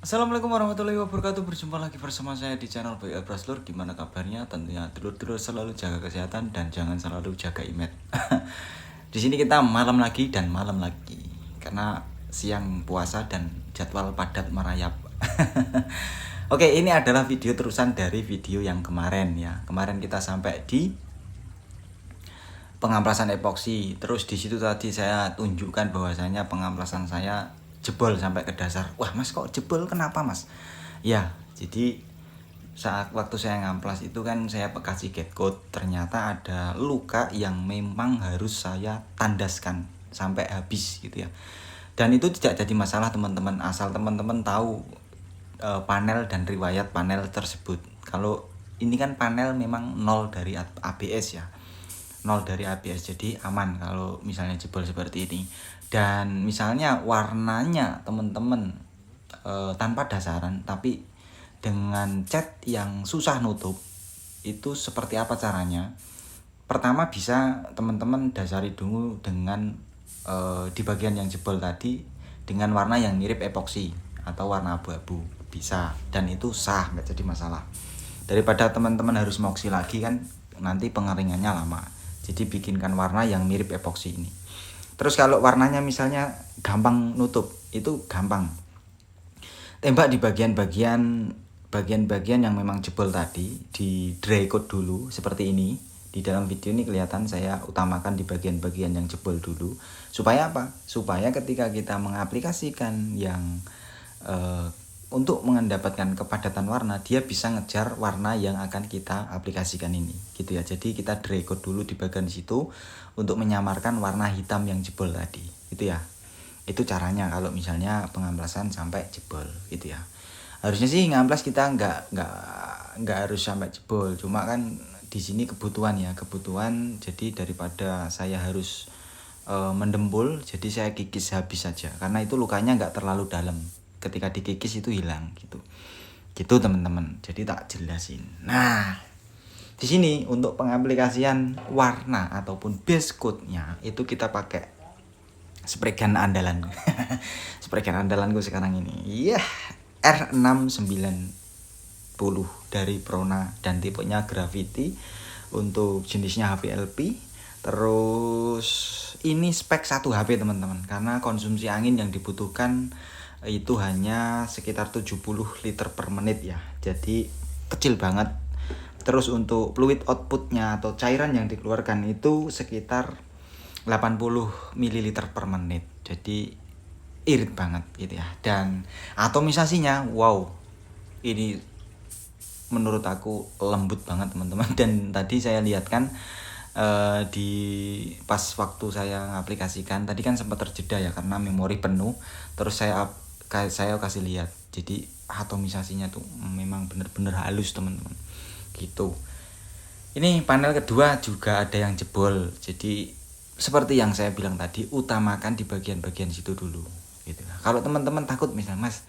Assalamualaikum warahmatullahi wabarakatuh. Berjumpa lagi bersama saya di channel BL Braslur. Gimana kabarnya? Tentunya dulur-dulur selalu jaga kesehatan dan jangan selalu jaga image. Di sini kita malam lagi dan malam lagi karena siang puasa dan jadwal padat merayap. Oke, ini adalah video terusan dari video yang kemarin ya. Kemarin kita sampai di pengamplasan epoksi. Terus di situ tadi saya tunjukkan bahwasanya pengamplasan saya jebol sampai ke dasar. Wah mas, kok jebol, kenapa mas? Ya, jadi saat waktu saya ngamplas itu kan saya kasih get code, ternyata ada luka yang memang harus saya tandaskan sampai habis gitu ya. Dan itu tidak jadi masalah teman-teman, asal teman-teman tahu panel dan riwayat panel tersebut. Kalau ini kan panel memang nol dari ABS ya, nol dari ABS, jadi aman kalau misalnya jebol seperti ini. Dan misalnya warnanya teman-teman tanpa dasaran tapi dengan cat yang susah nutup, itu seperti apa caranya? Pertama bisa teman-teman dasari dulu dengan di bagian yang jebol tadi dengan warna yang mirip epoksi atau warna abu-abu, bisa, dan itu sah, nggak jadi masalah. Daripada teman-teman harus moksi lagi kan nanti pengeringannya lama, jadi bikinkan warna yang mirip epoksi ini. Terus kalau warnanya misalnya gampang nutup, itu gampang tembak di bagian-bagian yang memang jebol tadi, di dry coat dulu seperti ini. Di dalam video ini kelihatan saya utamakan di bagian-bagian yang jebol dulu. Supaya apa? Supaya ketika kita mengaplikasikan yang untuk mendapatkan kepadatan warna, dia bisa ngejar warna yang akan kita aplikasikan ini gitu ya. Jadi kita dry coat dulu di bagian situ untuk menyamarkan warna hitam yang jebol tadi gitu ya. Itu caranya kalau misalnya pengamplasan sampai jebol gitu ya. Harusnya sih ngamplas kita nggak harus sampai jebol, cuma kan di sini kebutuhan ya, kebutuhan. Jadi daripada saya harus mendembul, jadi saya kikis habis saja karena itu lukanya nggak terlalu dalam, ketika dikikis itu hilang gitu teman-teman. Jadi tak jelasin. Nah, di sini untuk pengaplikasian warna ataupun base coat-nya itu kita pakai spray gun andalan. Spray gun andalanku sekarang ini, iya, R690 dari Prona dan tipenya Gravity untuk jenisnya HPLP. Terus ini spek 1 HP teman-teman, karena konsumsi angin yang dibutuhkan itu hanya sekitar 70 liter per menit ya, jadi kecil banget. Terus untuk fluid outputnya atau cairan yang dikeluarkan itu sekitar 80 ml per menit, jadi irit banget gitu ya. Dan atomisasinya wow, ini menurut aku lembut banget teman-teman. Dan tadi saya lihat kan di pas waktu saya aplikasikan tadi kan sempat terjeda ya karena memori penuh. Terus saya kasih lihat, jadi atomisasinya tuh memang bener-bener halus teman-teman gitu. Ini panel kedua juga ada yang jebol, jadi seperti yang saya bilang tadi, utamakan di bagian-bagian situ dulu gitu. Kalau teman-teman takut misalnya mas,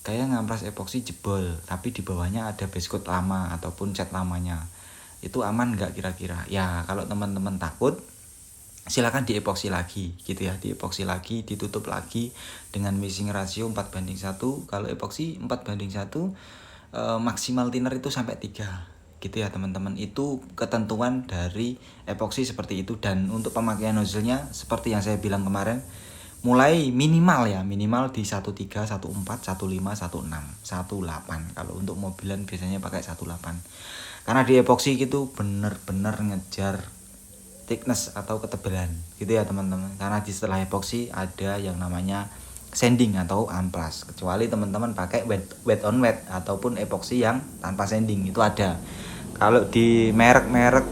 kayak ngamplas epoksi jebol tapi di bawahnya ada base coat lama ataupun cat lamanya, itu aman nggak kira-kira? Ya kalau teman-teman takut, silakan diepoksi lagi gitu ya, diepoksi lagi, ditutup lagi dengan mixing ratio 4:1. Kalau epoksi 4:1, maksimal thinner itu sampai 3 gitu ya teman-teman. Itu ketentuan dari epoksi seperti itu. Dan untuk pemakaian nozzle-nya seperti yang saya bilang kemarin, mulai minimal ya, minimal di 13, 14, 15, 16, 18. Kalau untuk mobilan biasanya pakai 18, karena di epoksi gitu bener-bener ngejar thickness atau ketebalan gitu ya teman-teman. Karena di setelah epoksi ada yang namanya sanding atau amplas, kecuali teman-teman pakai wet on wet ataupun epoksi yang tanpa sanding, itu ada. Kalau di merek-merek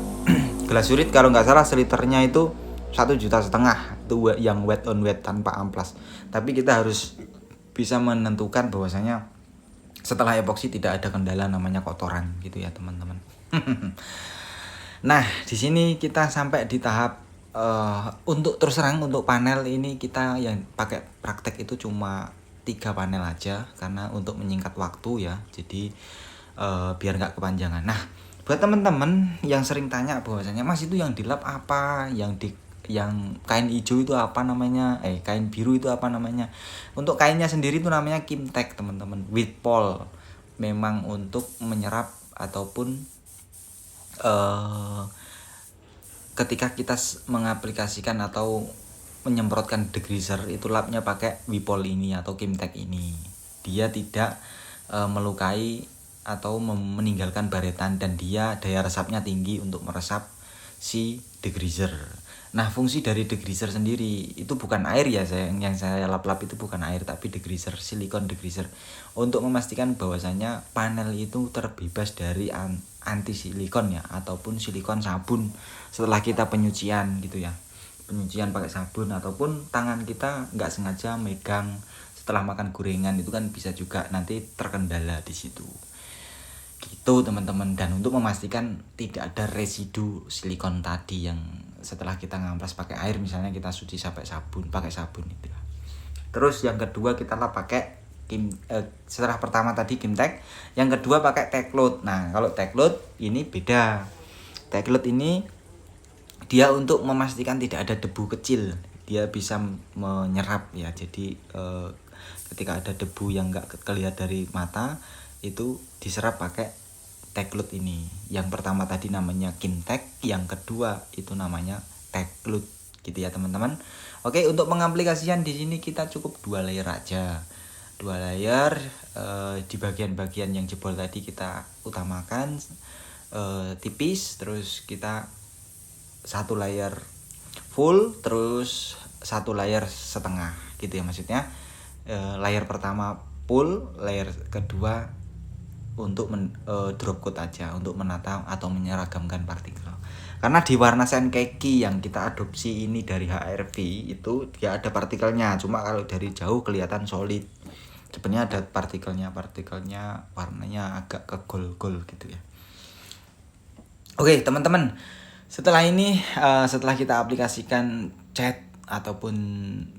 glasurit kalau nggak salah seliternya itu 1,5 juta itu yang wet on wet tanpa amplas. Tapi kita harus bisa menentukan bahwasanya setelah epoksi tidak ada kendala namanya kotoran gitu ya teman-teman. Nah, di sini kita sampai di tahap untuk terus terang untuk panel ini kita yang pakai praktek itu cuma 3 panel aja karena untuk menyingkat waktu ya. Jadi biar nggak kepanjangan. Nah, buat teman-teman yang sering tanya bahwasanya mas itu yang di lap apa, yang di yang kain hijau itu apa namanya, kain biru itu apa namanya. Untuk kainnya sendiri itu namanya Kimtek teman-teman, with pole, memang untuk menyerap ataupun ketika kita mengaplikasikan atau menyemprotkan degreaser itu lapnya pakai Wipol ini atau Kimtek ini, dia tidak melukai atau meninggalkan baretan, dan dia daya resapnya tinggi untuk meresap si degreaser. Nah, fungsi dari degreaser sendiri itu bukan air ya, yang saya lap-lap itu bukan air tapi degreaser, silikon degreaser, untuk memastikan bahwasanya panel itu terbebas dari anti silikon ya, ataupun silikon sabun setelah kita penyucian gitu ya. Penyucian pakai sabun ataupun tangan kita nggak sengaja megang setelah makan gorengan, itu kan bisa juga nanti terkendala di situ. Gitu teman-teman. Dan untuk memastikan tidak ada residu silikon tadi yang setelah kita ngamplas pakai air, misalnya kita suci sampai pakai sabun itu. Terus yang kedua kita lah pakai setelah pertama tadi Kimtek, yang kedua pakai Tecloud. Nah, kalau Tecloud ini beda. Tecloud ini dia untuk memastikan tidak ada debu kecil, dia bisa menyerap ya. Jadi ketika ada debu yang nggak kelihatan dari mata itu diserap pakai Tecloud ini. Yang pertama tadi namanya Kimtek, yang kedua itu namanya Tecloud gitu ya teman-teman. Oke, untuk pengaplikasian di sini kita cukup 2 layer aja. 2 layer, di bagian-bagian yang jebol tadi kita utamakan tipis, terus kita 1 layer full, terus 1 layer setengah gitu ya maksudnya. Layer pertama full, layer kedua untuk drop coat aja, untuk menata atau menyeragamkan partikel. Karena di warna Sankeki yang kita adopsi ini dari HRV itu dia ada partikelnya, cuma kalau dari jauh kelihatan solid. Sebenarnya ada partikelnya warnanya agak ke gold gitu ya. Oke teman-teman, setelah ini setelah kita aplikasikan cat ataupun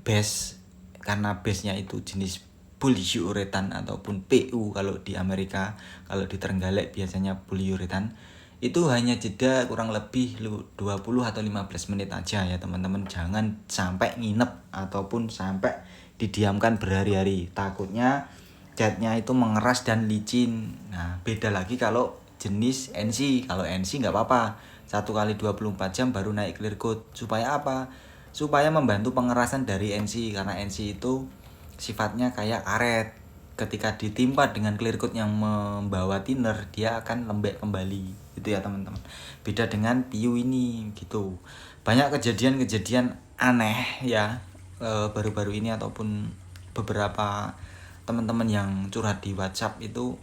base, karena base-nya itu jenis polyuretan ataupun PU kalau di Amerika, kalau di Trenggalek biasanya polyuretan, itu hanya jeda kurang lebih 20 atau 15 menit aja ya teman-teman. Jangan sampai nginep ataupun sampai didiamkan berhari-hari, takutnya catnya itu mengeras dan licin. Nah, beda lagi kalau jenis NC. Kalau NC nggak apa-apa, 1 kali 24 jam baru naik clear coat. Supaya apa? Supaya membantu pengerasan dari NC, karena NC itu sifatnya kayak karet. Ketika ditimpa dengan clear coat yang membawa thinner, dia akan lembek kembali gitu ya teman-teman. Beda dengan PU ini gitu. Banyak kejadian-kejadian aneh ya baru-baru ini, ataupun beberapa teman-teman yang curhat di WhatsApp itu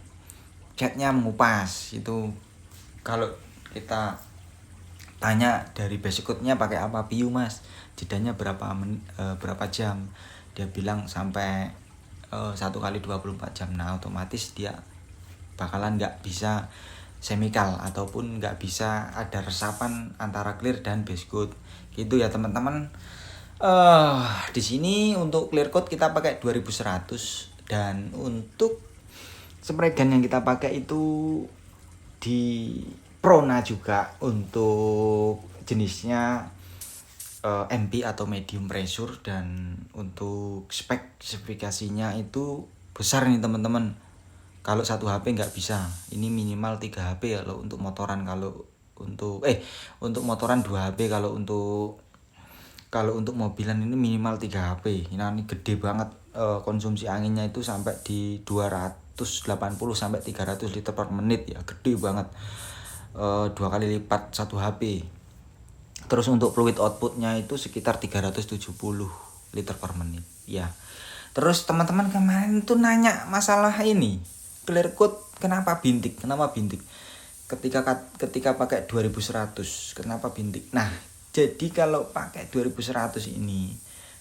catnya mengupas. Itu kalau kita tanya dari basic coatnya pakai apa, PU mas, jedanya berapa jam, dia bilang sampai 1 kali 24 jam. Nah, otomatis dia bakalan nggak bisa chemical ataupun nggak bisa ada resapan antara clear dan base coat gitu ya teman-teman. Di sini untuk clear coat kita pakai 2100, dan untuk spray gun yang kita pakai itu di Prona juga, untuk jenisnya MP atau medium pressure, dan untuk spesifikasinya itu besar nih teman-teman. Kalau 1 HP nggak bisa, ini minimal 3 HP kalau untuk motoran. Kalau untuk motoran 2 HP, kalau untuk mobilan ini minimal 3 HP. Nah, ini gede banget, konsumsi anginnya itu sampai di 280 sampai 300 liter per menit ya, gede banget. 2 kali lipat 1 HP. Terus untuk fluid outputnya itu sekitar 370 liter per menit ya. Terus teman-teman kemarin tuh nanya masalah ini, clear coat kenapa bintik ketika pakai 2100, kenapa bintik. Nah, jadi kalau pakai 2100 ini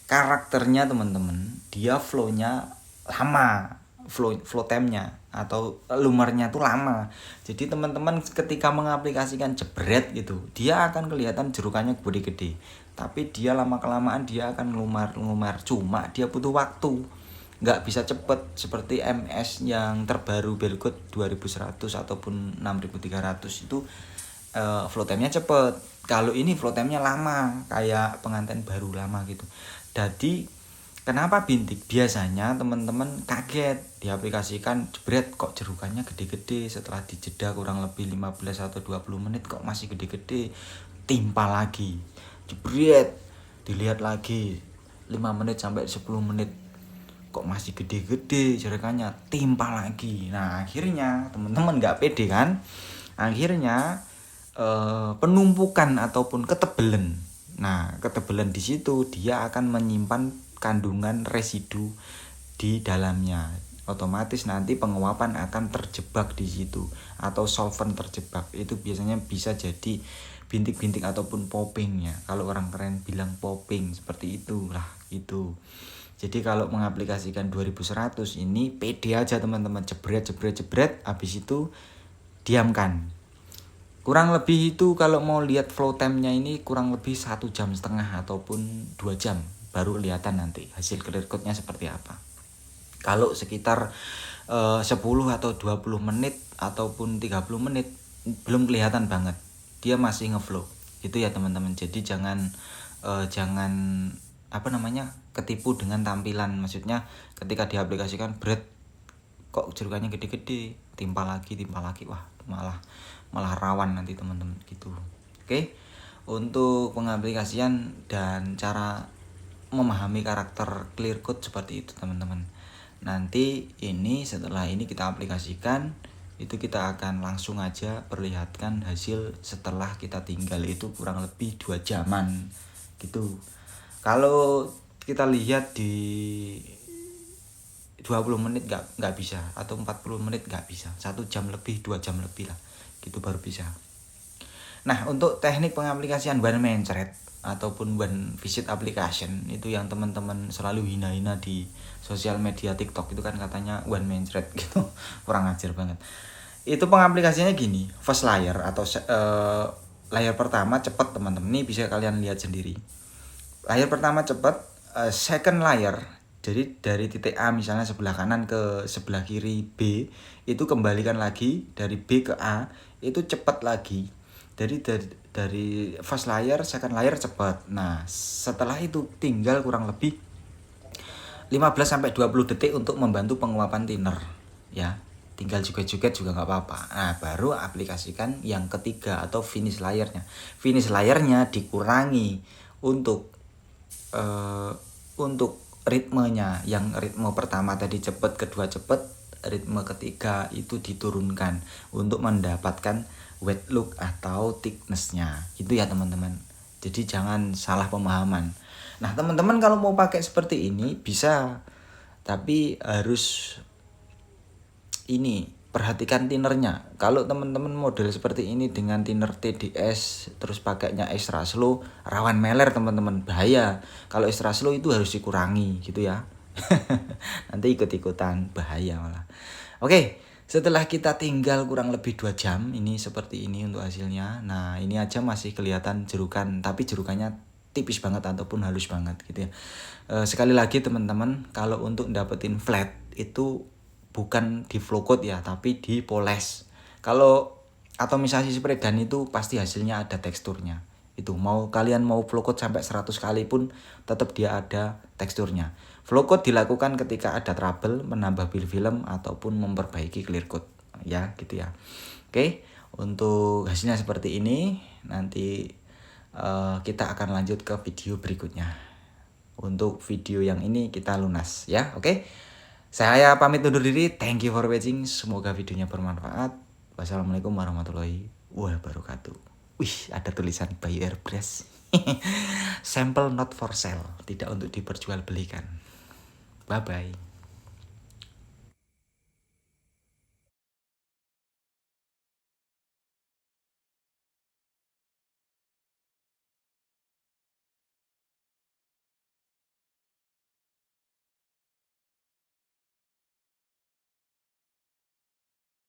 karakternya teman-teman, dia flow-nya lama, flow time-nya atau lumernya tuh lama. Jadi teman-teman ketika mengaplikasikan jebret gitu, dia akan kelihatan jerukannya gede-gede, tapi dia lama-kelamaan dia akan ngelumar. Cuma dia butuh waktu, nggak bisa cepet seperti MS yang terbaru Belcoat 2100 ataupun 6300 itu flow time-nya cepet. Kalau ini flow time-nya lama, kayak pengantin baru lama gitu. Jadi kenapa bintik? Biasanya teman-teman kaget diaplikasikan jebret kok jerukannya gede-gede, setelah dijeda kurang lebih 15 atau 20 menit kok masih gede-gede. Timpa lagi. Jebret, dilihat lagi 5 menit sampai 10 menit kok masih gede-gede jerukannya, timpa lagi. Nah, akhirnya teman-teman nggak pede kan? Akhirnya penumpukan ataupun ketebelan. Nah, ketebelan di situ dia akan menyimpan kandungan residu di dalamnya. Otomatis nanti penguapan akan terjebak di situ atau solvent terjebak. Itu biasanya bisa jadi bintik-bintik ataupun poppingnya. Kalau orang keren bilang popping, seperti itulah itu. Jadi kalau mengaplikasikan 2100 ini pede aja teman-teman, jebret habis itu diamkan. Kurang lebih itu kalau mau lihat flow time-nya ini kurang lebih 1,5 jam ataupun 2 jam baru kelihatan nanti hasil clear coat-nya seperti apa. Kalau sekitar 10 atau 20 menit ataupun 30 menit belum kelihatan banget. Dia masih ngeflow. Gitu ya teman-teman. Jadi jangan ketipu dengan tampilan. Maksudnya ketika diaplikasikan berat kok jerukannya gede-gede, timpa lagi, wah malah rawan nanti teman-teman gitu. Oke. Untuk pengaplikasian dan cara memahami karakter clear coat seperti itu teman-teman. Nanti ini setelah ini kita aplikasikan, itu kita akan langsung aja perlihatkan hasil setelah kita tinggal itu kurang lebih 2 jaman gitu. Kalau kita lihat di 20 menit nggak bisa, atau 40 menit nggak bisa, 1 jam lebih, 2 jam lebih lah gitu baru bisa. Nah, untuk teknik pengaplikasian one man thread ataupun one visit application itu yang teman-teman selalu hina-hina di sosial media TikTok itu kan katanya one man thread gitu. Kurang ajar banget. Itu pengaplikasiannya gini, first layer atau layer pertama cepat teman-teman. Ini bisa kalian lihat sendiri. Layer pertama cepat, second layer, jadi dari titik A misalnya sebelah kanan ke sebelah kiri B, itu kembalikan lagi dari B ke A, itu cepat lagi. Dari first layer, second layer cepat. Nah, setelah itu tinggal kurang lebih 15-20 detik untuk membantu penguapan thinner. Ya, tinggal juga nggak apa-apa. Nah, baru aplikasikan yang ketiga atau finish layernya. Finish layernya dikurangi untuk ritmenya. Yang ritme pertama tadi cepat, kedua cepat, ritme ketiga itu diturunkan untuk mendapatkan wet look atau thickness-nya. Itu ya teman-teman. Jadi jangan salah pemahaman. Nah, teman-teman kalau mau pakai seperti ini bisa, tapi harus perhatikan thinnernya. Kalau teman-teman model seperti ini dengan thinner TDS terus pakainya extra slow, rawan meler teman-teman, bahaya. Kalau extra slow itu harus dikurangi gitu ya. Nanti ikut-ikutan, bahaya malah. Oke, setelah kita tinggal kurang lebih 2 jam, ini seperti ini untuk hasilnya. Nah, ini aja masih kelihatan jerukan, tapi jerukannya tipis banget ataupun halus banget gitu ya. Sekali lagi teman-teman, kalau untuk dapetin flat itu bukan di flow coat ya, tapi di poles. Kalau atomisasi spray dan itu pasti hasilnya ada teksturnya. Itu kalian mau flow coat sampai 100 kali pun tetap dia ada teksturnya. Flow coat dilakukan ketika ada trouble, menambah build film ataupun memperbaiki clear coat ya gitu ya. Oke, untuk hasilnya seperti ini. Nanti kita akan lanjut ke video berikutnya. Untuk video yang ini kita lunas ya. Oke. Saya pamit undur diri. Thank you for watching. Semoga videonya bermanfaat. Wassalamualaikum warahmatullahi wabarakatuh. Wih, ada tulisan by airbrush. Sample not for sale, tidak untuk diperjualbelikan. Bye bye.